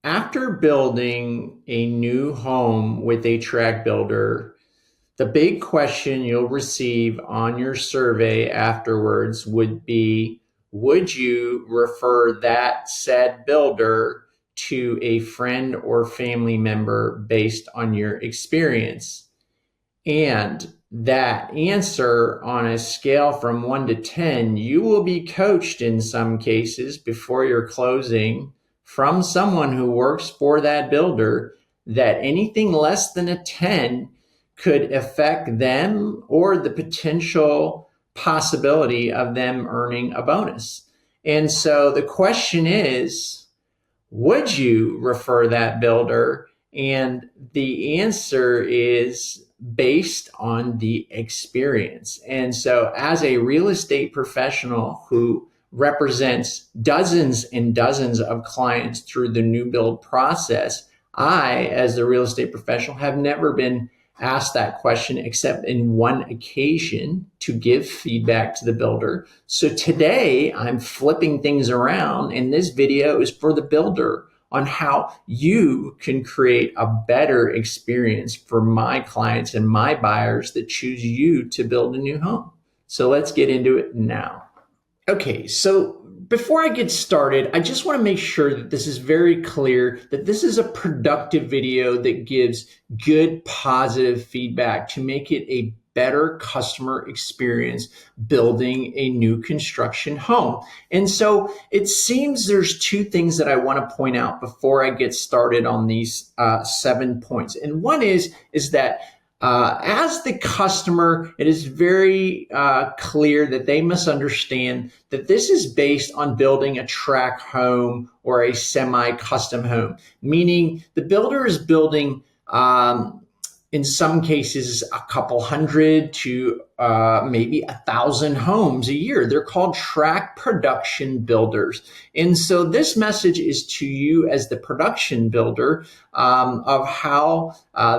After building a new home with a track builder, the big question you'll receive on your survey afterwards would be, would you refer that said builder to a friend or family member based on your experience? And that answer on a scale from 1 to 10, you will be coached in some cases before your closing from someone who works for that builder that anything less than a 10 could affect them or the potential possibility of them earning a bonus. And so the question is, would you refer that builder? And the answer is based on the experience. And so, as a real estate professional who represents dozens and dozens of clients through the new build process, I, as a real estate professional, have never been asked that question except in one occasion to give feedback to the builder. So today I'm flipping things around, and this video is for the builder on how you can create a better experience for my clients and my buyers that choose you to build a new home. So let's get into it now. Okay, so before I get started, I just want to make sure that this is very clear that this is a productive video that gives good, positive feedback to make it a better customer experience building a new construction home. And so it seems there's two things that I want to point out before I get started on these 7 points. And one is that as the customer, it is very clear that they must understand that this is based on building a track home or a semi-custom home, meaning the builder is building in some cases a couple hundred to maybe 1,000 homes a year. They're called track production builders. And so this message is to you as the production builder of how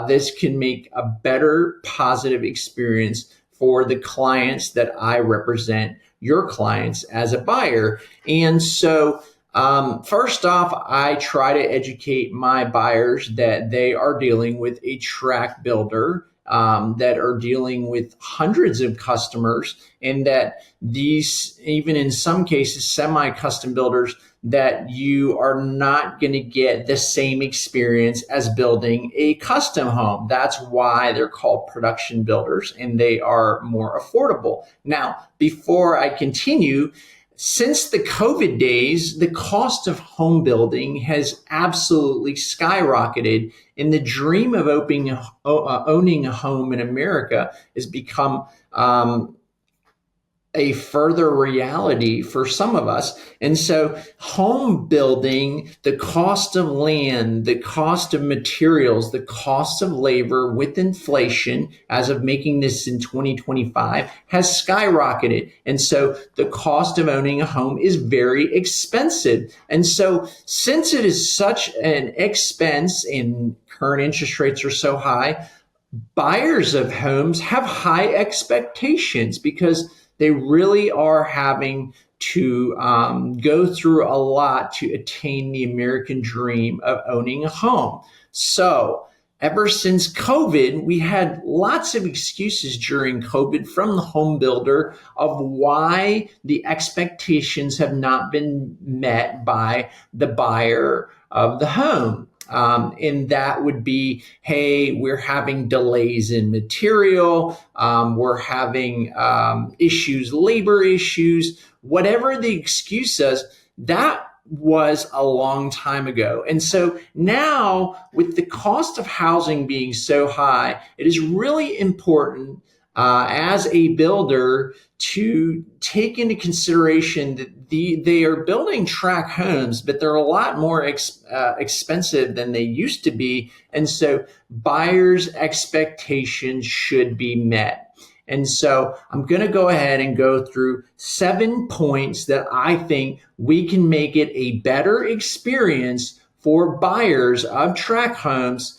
this can make a better positive experience for the clients that I represent, your clients as a buyer. And so first off, I try to educate my buyers that they are dealing with a track builder, that are dealing with hundreds of customers, and that these, even in some cases, semi-custom builders, that you are not going to get the same experience as building a custom home. That's why they're called production builders, and they are more affordable. Now, before I continue, since the COVID days, the cost of home building has absolutely skyrocketed, and the dream of owning a home in America has become a further reality for some of us. And so home building, the cost of land, the cost of materials, the cost of labor with inflation as of making this in 2025 has skyrocketed. And so the cost of owning a home is very expensive. And so since it is such an expense and current interest rates are so high, buyers of homes have high expectations because they really are having to go through a lot to attain the American dream of owning a home. So ever since COVID, we had lots of excuses during COVID from the home builder of why the expectations have not been met by the buyer of the home. And that would be, hey, we're having delays in material, we're having issues, labor issues, whatever the excuse is, that was a long time ago. And so now, with the cost of housing being so high, it is really important as a builder to take into consideration that they are building track homes, but they're a lot more expensive than they used to be. And so buyers' expectations should be met. And so I'm going to go ahead and go through 7 points that I think we can make it a better experience for buyers of track homes,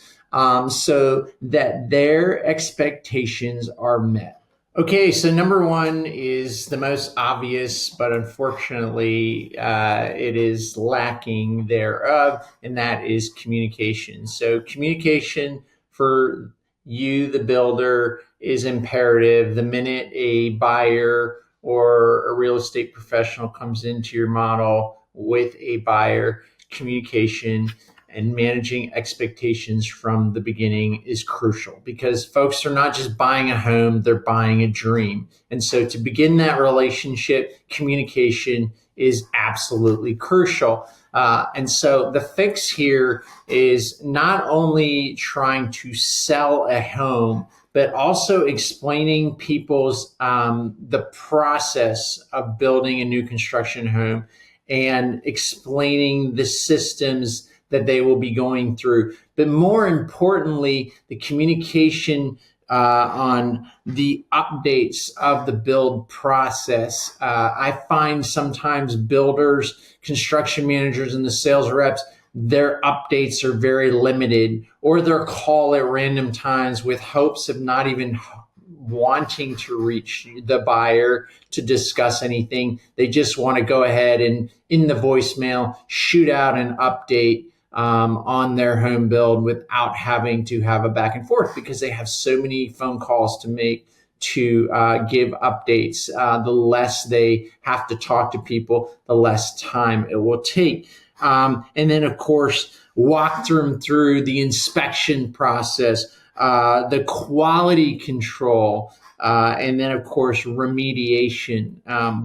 so that their expectations are met. Okay, so number one is the most obvious, but unfortunately, it is lacking thereof, and that is communication. So, communication for you, the builder, is imperative. The minute a buyer or a real estate professional comes into your model with a buyer, communication and managing expectations from the beginning is crucial because folks are not just buying a home, they're buying a dream. And so to begin that relationship, communication is absolutely crucial. And so the fix here is not only trying to sell a home, but also explaining people's the process of building a new construction home and explaining the systems that they will be going through. But more importantly, the communication on the updates of the build process. I find sometimes builders, construction managers, and the sales reps, their updates are very limited, or they're called at random times with hopes of not even wanting to reach the buyer to discuss anything. They just want to go ahead and in the voicemail shoot out an update on their home build without having to have a back and forth because they have so many phone calls to make to give updates. The less they have to talk to people, the less time it will take. And then, of course, walk them through the inspection process, the quality control, and then, of course, remediation,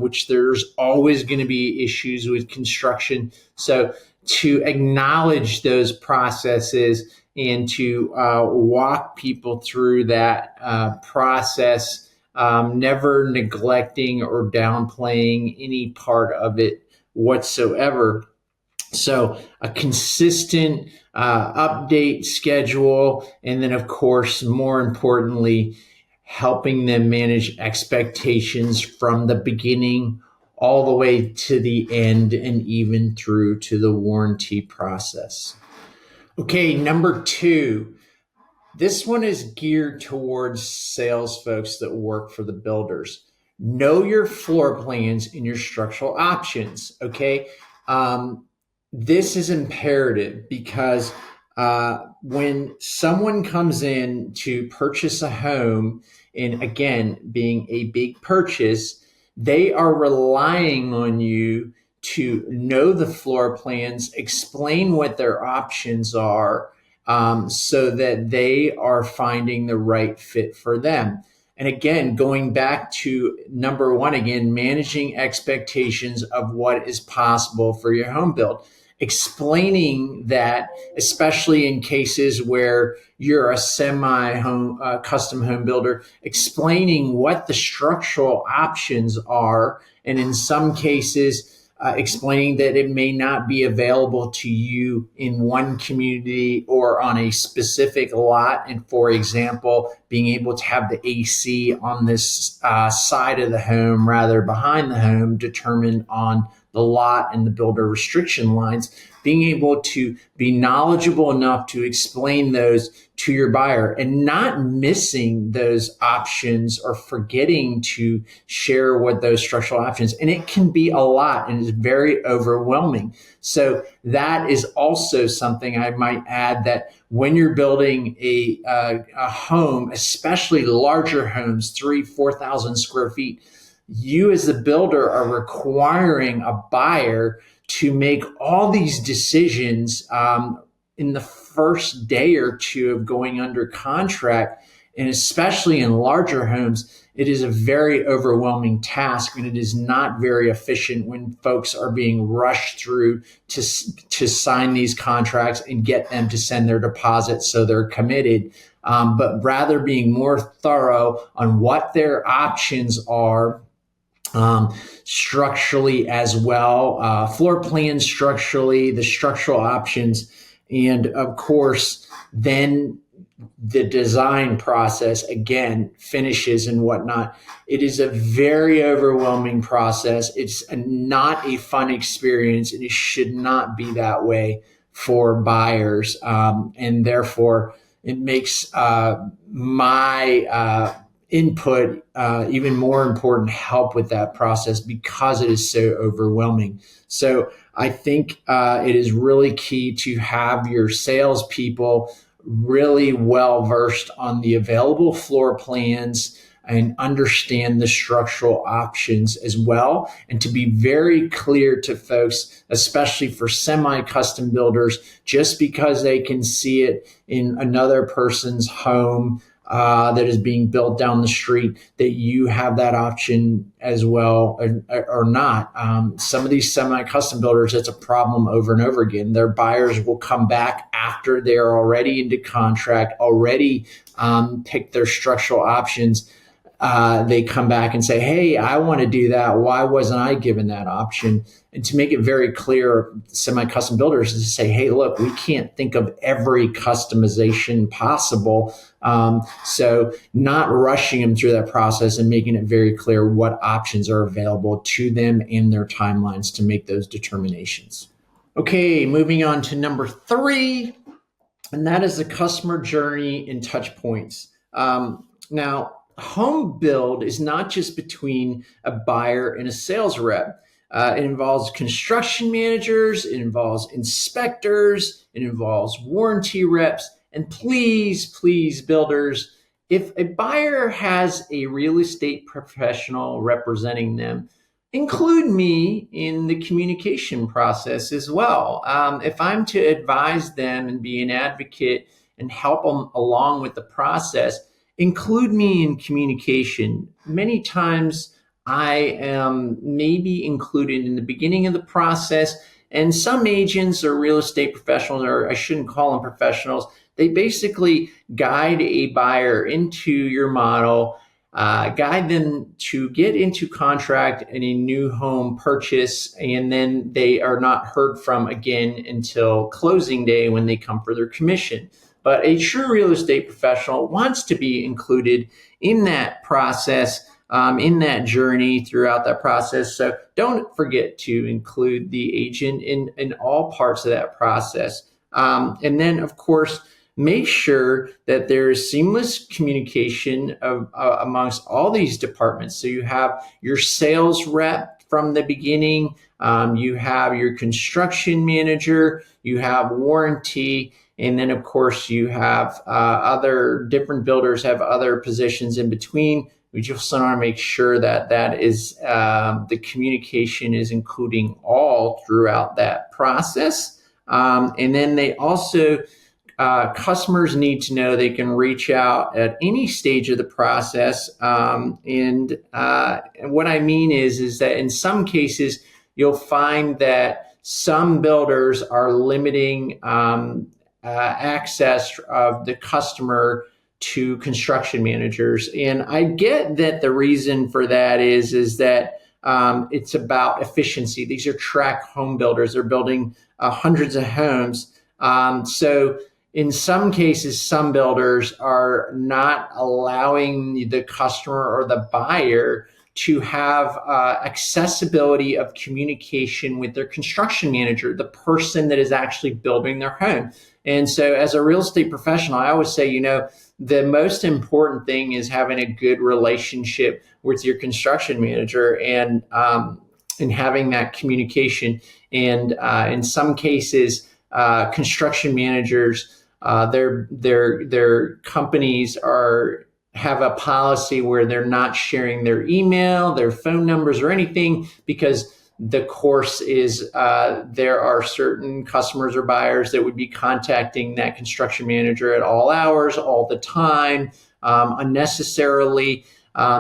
which there's always going to be issues with construction. So to acknowledge those processes and to walk people through that process, never neglecting or downplaying any part of it whatsoever. So a consistent update schedule, and then of course, more importantly, helping them manage expectations from the beginning all the way to the end and even through to the warranty process. Okay, number two, this one is geared towards sales folks that work for the builders. Know your floor plans and your structural options. Okay. This is imperative because when someone comes in to purchase a home, and again, being a big purchase, they are relying on you to know the floor plans, explain what their options are, so that they are finding the right fit for them. And again, going back to number one, again, managing expectations of what is possible for your home build. Explaining that, especially in cases where you're a semi-home custom home builder, explaining what the structural options are, and in some cases, explaining that it may not be available to you in one community or on a specific lot. And for example, being able to have the AC on this side of the home rather behind the home determined on the lot and the builder restriction lines, being able to be knowledgeable enough to explain those to your buyer and not missing those options or forgetting to share what those structural options. And it can be a lot and it's very overwhelming. So that is also something I might add, that when you're building a home, especially larger homes, 4,000 square feet, you as the builder are requiring a buyer to make all these decisions in the first day or two of going under contract. And especially in larger homes, it is a very overwhelming task, and it is not very efficient when folks are being rushed through to sign these contracts and get them to send their deposits so they're committed. But rather being more thorough on what their options are, structurally as well, floor plan structurally, the structural options, and of course, then the design process, again, finishes and whatnot. It is a very overwhelming process. It's not a fun experience, and it should not be that way for buyers. And therefore, it makes my input, even more important, help with that process because it is so overwhelming. So I think it is really key to have your salespeople really well versed on the available floor plans and understand the structural options as well, and to be very clear to folks, especially for semi-custom builders, just because they can see it in another person's home that is being built down the street, that you have that option as well, or not. Some of these semi-custom builders, it's a problem over and over again. Their buyers will come back after they're already into contract, already picked their structural options. They come back and say, hey, I want to do that. Why wasn't I given that option? And to make it very clear, semi-custom builders is to say, hey, look, we can't think of every customization possible. So not rushing them through that process and making it very clear what options are available to them in their timelines to make those determinations. Okay, moving on to number 3, and that is the customer journey and touch points. Now, home build is not just between a buyer and a sales rep. It involves construction managers, it involves inspectors, it involves warranty reps, and please, builders, if a buyer has a real estate professional representing them, include me in the communication process as well. If I'm to advise them and be an advocate and help them along with the process, include me in communication. Many times I am maybe included in the beginning of the process, and some agents or real estate professionals, or I shouldn't call them professionals, they basically guide a buyer into your model, guide them to get into contract in a new home purchase, and then they are not heard from again until closing day when they come for their commission. But a true real estate professional wants to be included in that process, in that journey throughout that process. So don't forget to include the agent in all parts of that process. And then, of course, make sure that there is seamless communication amongst all these departments. So you have your sales rep from the beginning, you have your construction manager, you have warranty, and then, of course, you have other different builders have other positions in between. We just want to make sure that that is the communication is including all throughout that process. And then they also, customers need to know they can reach out at any stage of the process. And what I mean is that in some cases, you'll find that some builders are limiting access of the customer to construction managers. And I get that the reason for that is that it's about efficiency. These are tract home builders. They're building hundreds of homes. So in some cases, some builders are not allowing the customer or the buyer to have accessibility of communication with their construction manager, the person that is actually building their home. And so as a real estate professional, I always say, the most important thing is having a good relationship with your construction manager and having that communication. And in some cases, construction managers, their companies have a policy where they're not sharing their email, their phone numbers, or anything, because the course is there are certain customers or buyers that would be contacting that construction manager at all hours, all the time, unnecessarily.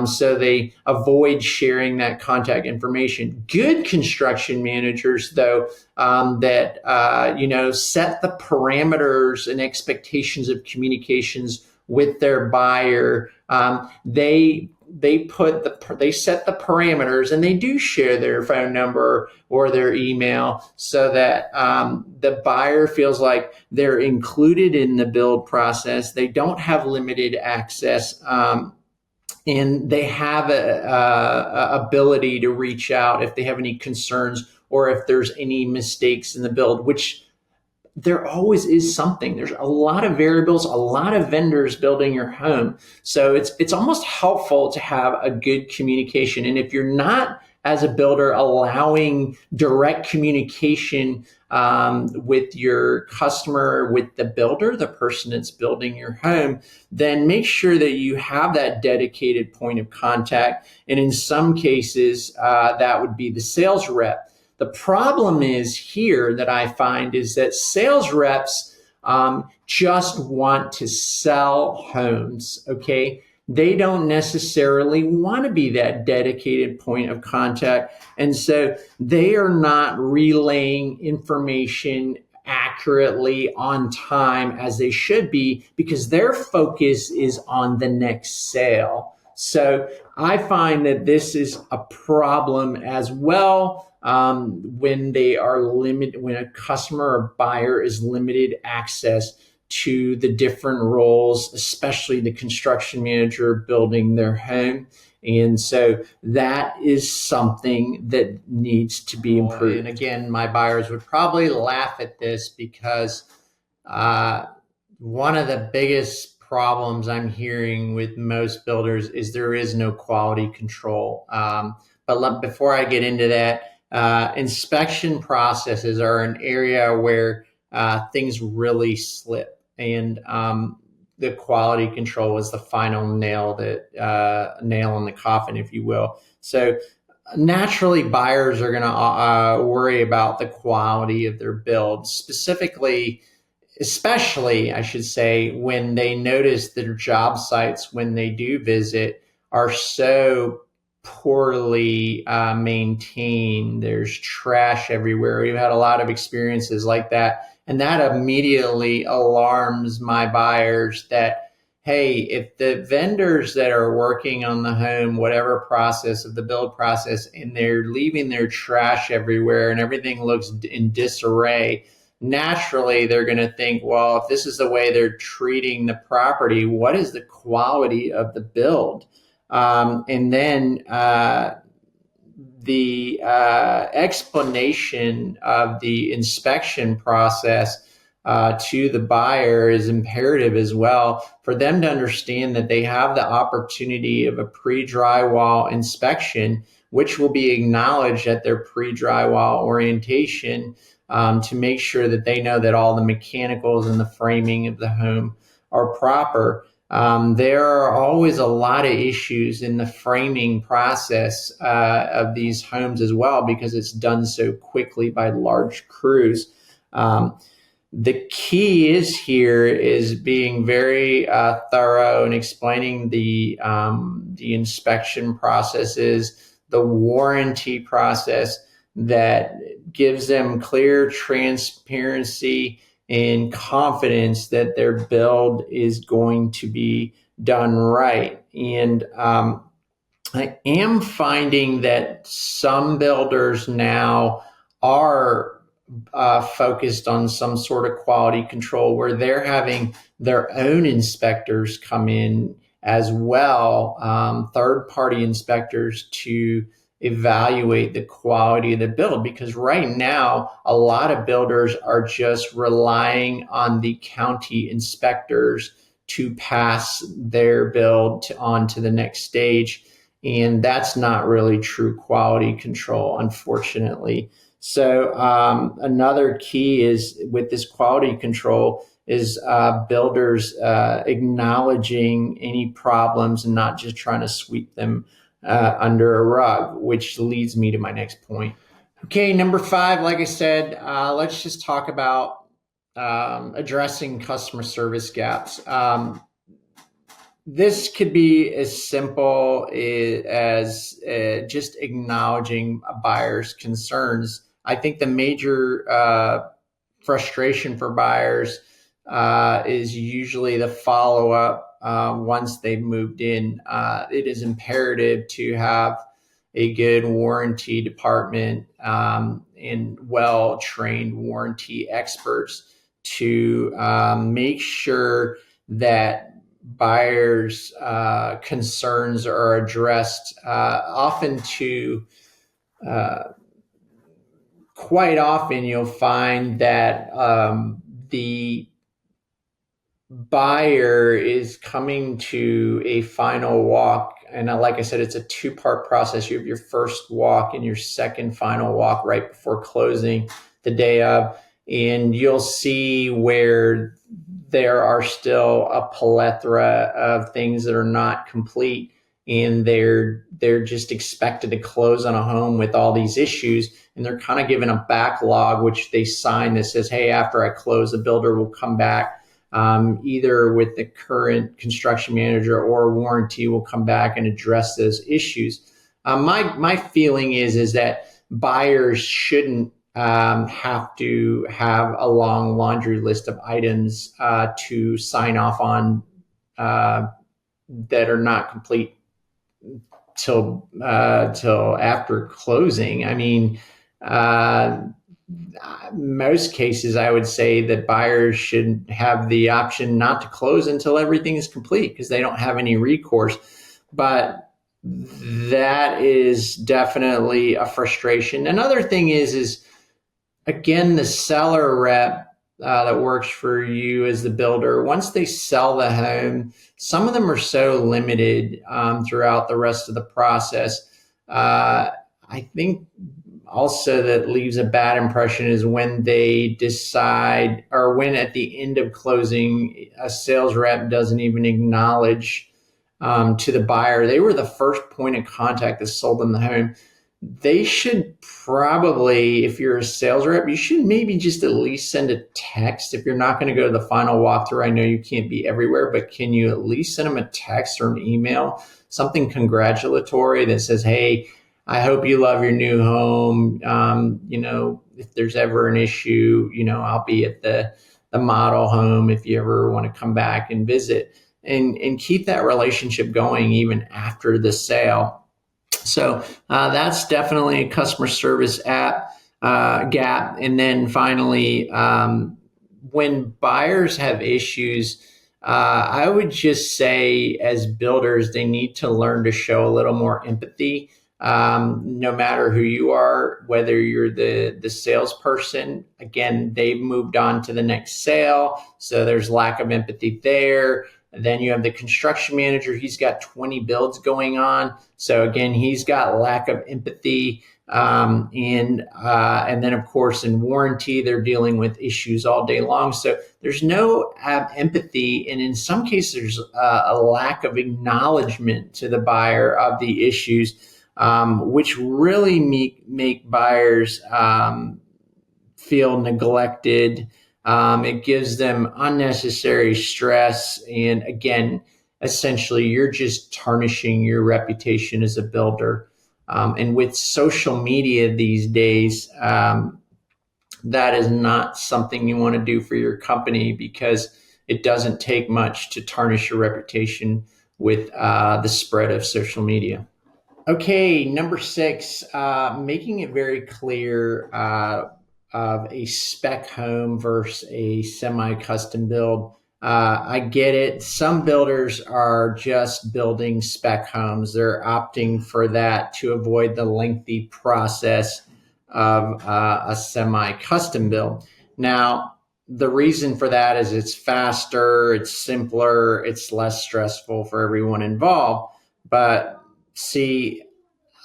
So they avoid sharing that contact information. Good construction managers, though, that set the parameters and expectations of communications with their buyer. They set the parameters, and they do share their phone number or their email so that the buyer feels like they're included in the build process. They don't have limited access, and they have a ability to reach out if they have any concerns or if there's any mistakes in the build, which there always is something. There's a lot of variables, a lot of vendors building your home. So it's almost helpful to have a good communication. And if you're not, as a builder, allowing direct communication with your customer, with the builder, the person that's building your home, then make sure that you have that dedicated point of contact. And in some cases, that would be the sales rep. The problem is here that I find is that sales reps just want to sell homes, okay? They don't necessarily want to be that dedicated point of contact. And so they are not relaying information accurately on time as they should be, because their focus is on the next sale. So I find that this is a problem as well. When they are limited, when a customer or buyer is limited access to the different roles, especially the construction manager building their home. And so that is something that needs to be improved. And again, my buyers would probably laugh at this because one of the biggest problems I'm hearing with most builders is there is no quality control. But before I get into that, inspection processes are an area where things really slip. And the quality control is the final nail in the coffin, if you will. So naturally, buyers are going to worry about the quality of their build, especially, I should say, when they notice their job sites when they do visit are so poorly maintained. There's trash everywhere. We've had a lot of experiences like that. And that immediately alarms my buyers that, hey, if the vendors that are working on the home, whatever process of the build process, and they're leaving their trash everywhere and everything looks in disarray, naturally they're going to think, well, if this is the way they're treating the property, what is the quality of the build? And then the explanation of the inspection process to the buyer is imperative as well, for them to understand that they have the opportunity of a pre-drywall inspection, which will be acknowledged at their pre-drywall orientation, to make sure that they know that all the mechanicals and the framing of the home are proper. There are always a lot of issues in the framing process of these homes as well, because it's done so quickly by large crews. The key is being very thorough and explaining the inspection processes, the warranty process that gives them clear transparency and confidence that their build is going to be done right. And I am finding that some builders now are focused on some sort of quality control, where they're having their own inspectors come in as well, third-party inspectors, to evaluate the quality of the build. Because right now, a lot of builders are just relying on the county inspectors to pass their build on to the next stage. And that's not really true quality control, unfortunately. So another key is with this quality control is builders acknowledging any problems and not just trying to sweep them under a rug, which leads me to my next point. Okay, number 5, like I said, let's just talk about addressing customer service gaps. This could be as simple as just acknowledging a buyer's concerns. I think the major frustration for buyers is usually the follow-up once they've moved in. It is imperative to have a good warranty department and well-trained warranty experts to make sure that buyers' concerns are addressed. Quite often you'll find that the buyer is coming to a final walk, and like I said, it's a two-part process. You have your first walk and your second final walk right before closing the day of, and you'll see where there are still a plethora of things that are not complete, and they're just expected to close on a home with all these issues, and they're kind of given a backlog which they sign that says, hey, after I close, the builder will come back, either with the current construction manager or warranty will come back and address those issues. My feeling is that buyers shouldn't have to have a long laundry list of items to sign off on that are not complete till after closing. I mean, most cases, I would say that buyers should have the option not to close until everything is complete because they don't have any recourse. But that is definitely a frustration. Another thing is again, the seller rep that works for you as the builder, once they sell the home, some of them are so limited throughout the rest of the process. I think also that leaves a bad impression is when they decide, or when at the end of closing, a sales rep doesn't even acknowledge to the buyer they were the first point of contact that sold them the home. They should probably, if you're a sales rep, you should maybe just at least send a text. If you're not going to go to the final walkthrough, I know you can't be everywhere, but can you at least send them a text or an email, something congratulatory that says, hey, I hope you love your new home. If there's ever an issue, I'll be at the model home if you ever want to come back and visit, and keep that relationship going even after the sale. So that's definitely a customer service gap. And then finally, when buyers have issues, I would just say as builders, they need to learn to show a little more empathy. No matter who you are, whether you're the salesperson, again, they've moved on to the next sale, so there's lack of empathy there. And then you have the construction manager, he's got 20 builds going on, so again, he's got lack of empathy. And then of course in warranty, they're dealing with issues all day long, so there's no empathy, and in some cases there's a lack of acknowledgement to the buyer of the issues. Which really make buyers feel neglected. It gives them unnecessary stress. And again, essentially, you're just tarnishing your reputation as a builder. And with social media these days, that is not something you want to do for your company, because it doesn't take much to tarnish your reputation with the spread of social media. Okay, number 6, making it very clear of a spec home versus a semi-custom build. I get it. Some builders are just building spec homes. They're opting for that to avoid the lengthy process of a semi-custom build. Now, the reason for that is it's faster, it's simpler, it's less stressful for everyone involved. But see,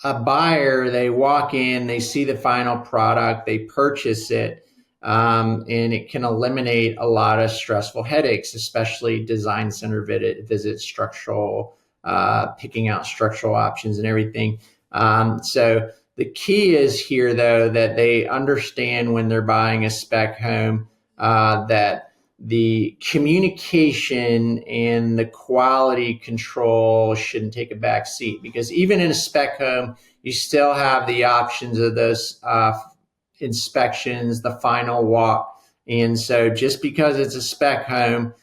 a buyer, they walk in, they see the final product, they purchase it, and it can eliminate a lot of stressful headaches, especially design center visits, structural, picking out structural options and everything. So the key is here, though, that they understand when they're buying a spec home that the communication and the quality control shouldn't take a back seat, because even in a spec home, you still have the options of those inspections, the final walk. And so just because it's a spec home,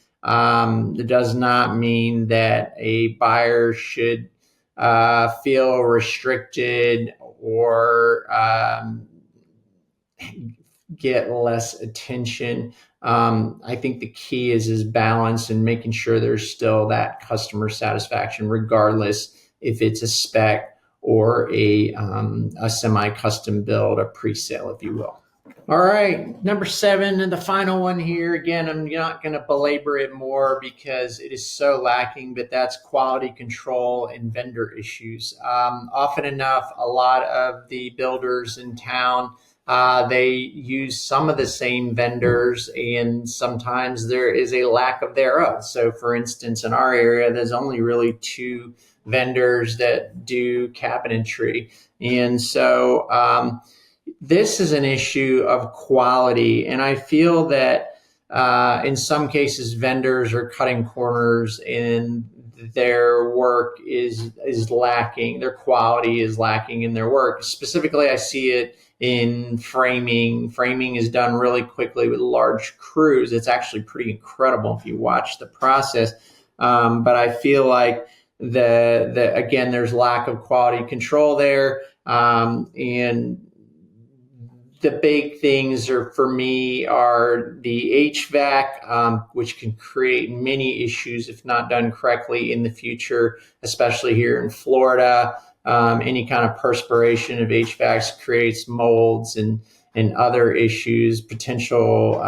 it does not mean that a buyer should feel restricted or get less attention. I think the key is balance and making sure there's still that customer satisfaction, regardless if it's a spec or a semi-custom build, a pre-sale, if you will. All right, number 7, and the final one here. Again, I'm not going to belabor it more because it is so lacking, but that's quality control and vendor issues. Often enough, a lot of the builders in town, they use some of the same vendors, and sometimes there is a lack of thereof. So, for instance, in our area, there's only really 2 vendors that do cabinetry, and so this is an issue of quality. And I feel that in some cases, vendors are cutting corners and their work is lacking. Their quality is lacking in their work. Specifically, I see it in framing. Framing is done really quickly with large crews. It's actually pretty incredible if you watch the process. But I feel like the again, there's lack of quality control there, and the big things are for me are the HVAC, which can create many issues if not done correctly in the future, especially here in Florida. Any kind of perspiration of HVACs creates molds and other issues. Potential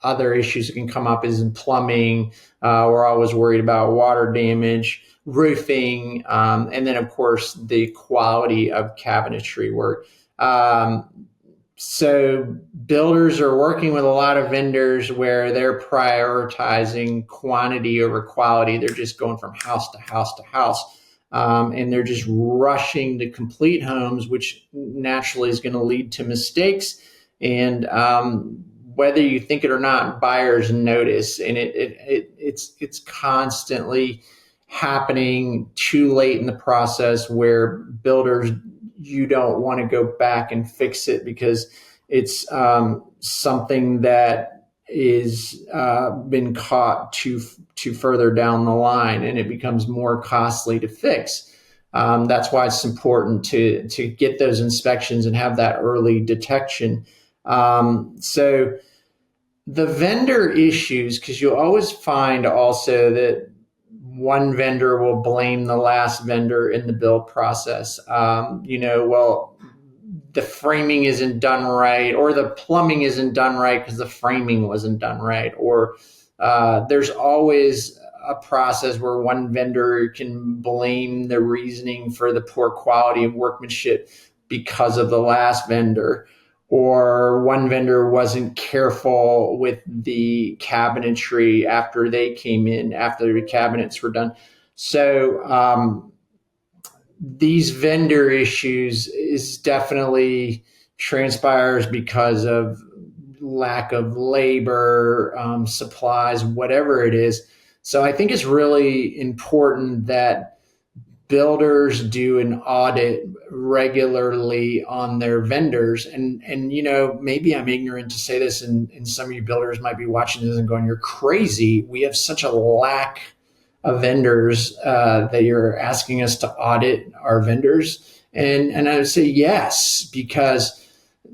other issues that can come up is in plumbing. We're always worried about water damage, roofing, and then of course the quality of cabinetry work. So builders are working with a lot of vendors where they're prioritizing quantity over quality. They're just going from house to house to house. And they're just rushing to complete homes, which naturally is going to lead to mistakes. And whether you think it or not, buyers notice, and it's constantly happening too late in the process where builders, you don't want to go back and fix it because it's something that is been caught too further down the line, and it becomes more costly to fix. That's why it's important to get those inspections and have that early detection. So the vendor issues, because you'll always find also that one vendor will blame the last vendor in the build process. Well, the framing isn't done right, or the plumbing isn't done right because the framing wasn't done right, or there's always a process where one vendor can blame the reasoning for the poor quality of workmanship because of the last vendor, or one vendor wasn't careful with the cabinetry after they came in, after the cabinets were done. So these vendor issues is definitely transpires because of lack of labor, supplies, whatever it is. So I think it's really important that builders do an audit regularly on their vendors. And maybe I'm ignorant to say this, and some of you builders might be watching this and going, "You're crazy. We have such a lack of vendors that you're asking us to audit our vendors." And I would say yes, because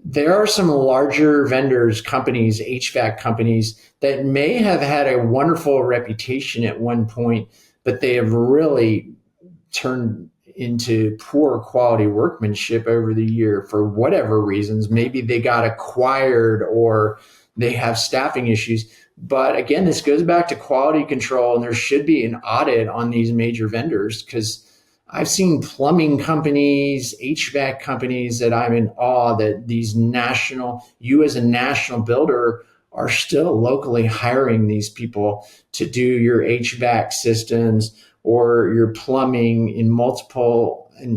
there are some larger vendors, companies, HVAC companies, that may have had a wonderful reputation at one point, but they have really turned into poor quality workmanship over the year for whatever reasons. Maybe they got acquired or they have staffing issues. But again, this goes back to quality control, and there should be an audit on these major vendors, because I've seen plumbing companies, HVAC companies that I'm in awe that you as a national builder are still locally hiring these people to do your HVAC systems or your plumbing in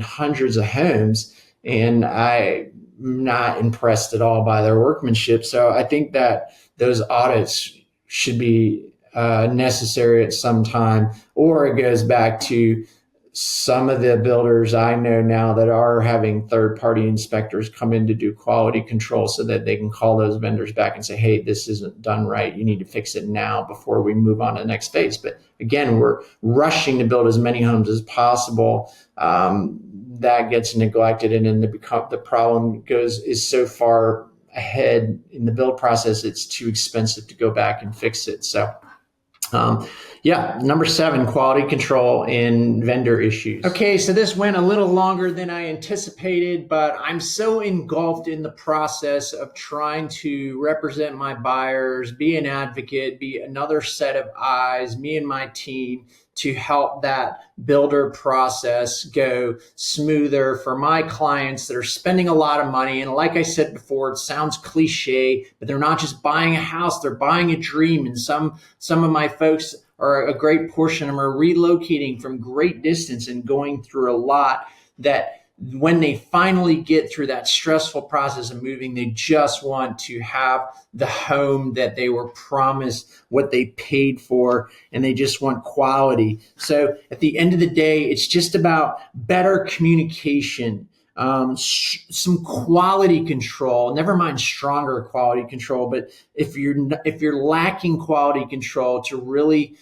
hundreds of homes. And I'm not impressed at all by their workmanship. So I think that those audits should be necessary at some time, or it goes back to some of the builders I know now that are having third-party inspectors come in to do quality control so that they can call those vendors back and say, "Hey, this isn't done right. You need to fix it now before we move on to the next phase." But again, we're rushing to build as many homes as possible. That gets neglected, and then the problem is so far ahead in the build process, it's too expensive to go back and fix it. So Yeah, number 7, quality control and vendor issues. Okay, so this went a little longer than I anticipated, but I'm so engulfed in the process of trying to represent my buyers, be an advocate, be another set of eyes, me and my team, to help that builder process go smoother for my clients that are spending a lot of money. And like I said before, it sounds cliche, but they're not just buying a house, they're buying a dream. And some of my folks, or a great portion of them, are relocating from great distance and going through a lot that when they finally get through that stressful process of moving, they just want to have the home that they were promised, what they paid for, and they just want quality. So at the end of the day, it's just about better communication, some quality control, never mind stronger quality control. But if you're lacking quality control, to really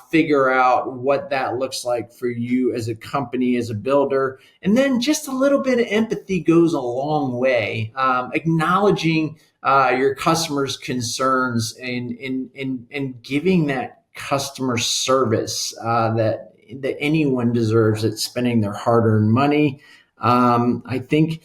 figure out what that looks like for you as a company, as a builder. And then just a little bit of empathy goes a long way. Acknowledging your customers' concerns and giving that customer service that anyone deserves, that's spending their hard-earned money. I think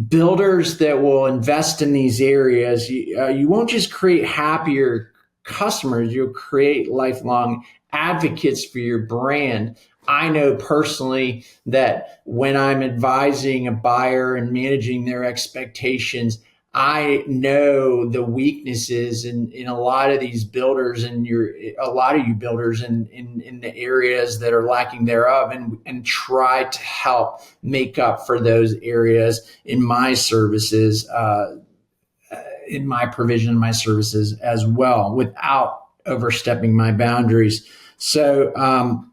builders that will invest in these areas, you won't just create happier customers, you'll create lifelong advocates for your brand. I know personally that when I'm advising a buyer and managing their expectations, I know the weaknesses in a lot of these builders, and a lot of you builders in the areas that are lacking thereof, and try to help make up for those areas in my services, in my provision of my services as well, without overstepping my boundaries. So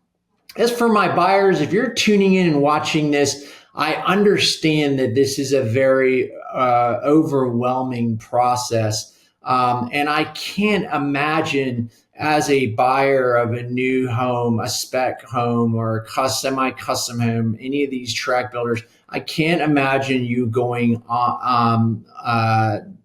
as for my buyers, if you're tuning in and watching this, I understand that this is a very overwhelming process. And I can't imagine, as a buyer of a new home, a spec home, or a semi-custom home, any of these track builders, I can't imagine you going on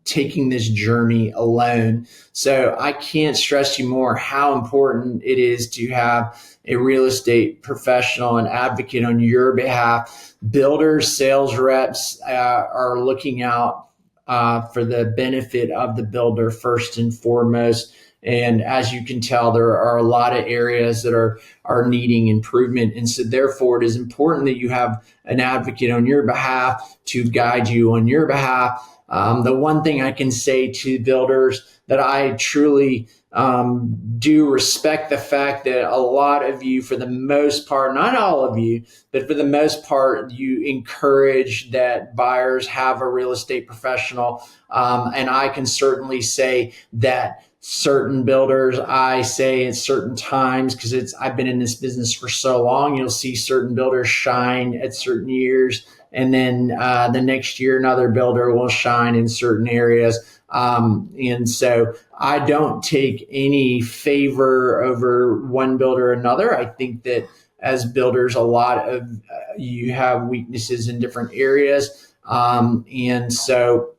taking this journey alone. So I can't stress you more how important it is to have a real estate professional and advocate on your behalf. Builders, sales reps are looking out for the benefit of the builder first and foremost. And as you can tell, there are a lot of areas that are needing improvement. And so therefore, it is important that you have an advocate on your behalf to guide you on your behalf. The one thing I can say to builders, that I truly do respect the fact that a lot of you, for the most part, not all of you, but for the most part, you encourage that buyers have a real estate professional. And I can certainly say that certain builders, I say at certain times, because I've been in this business for so long, you'll see certain builders shine at certain years, and then the next year another builder will shine in certain areas. And so I don't take any favor over one builder or another. I think that as builders, a lot of you have weaknesses in different areas. And so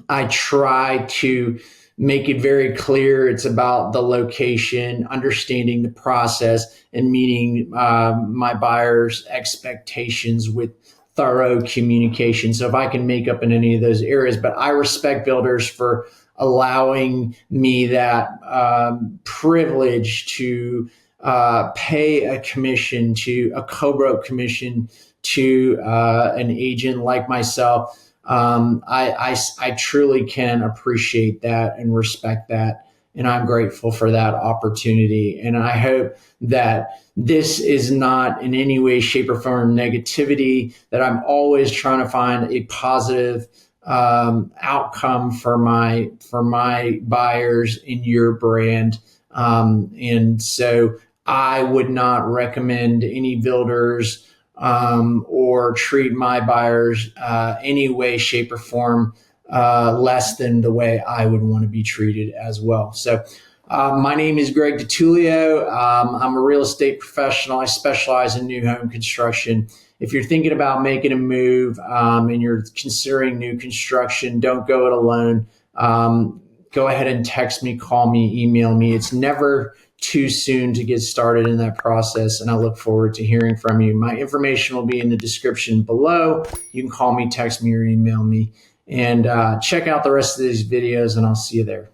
I try to make it very clear it's about the location, understanding the process, and meeting my buyers' expectations with thorough communication. So if I can make up in any of those areas, but I respect builders for allowing me that privilege to pay a commission, to a co-broke commission to an agent like myself. I truly can appreciate that and respect that. And I'm grateful for that opportunity. And I hope that this is not in any way, shape, or form negativity, that I'm always trying to find a positive outcome for my buyers in your brand. And so I would not recommend any builders or treat my buyers any way, shape, or form less than the way I would want to be treated as well. So my name is Greg DiTullio. I'm a real estate professional. I specialize in new home construction. If you're thinking about making a move and you're considering new construction, don't go it alone. Go ahead and text me, call me, email me. It's never too soon to get started in that process, and I look forward to hearing from you. My information will be in the description below. You can call me, text me, or email me. And check out the rest of these videos, and I'll see you there.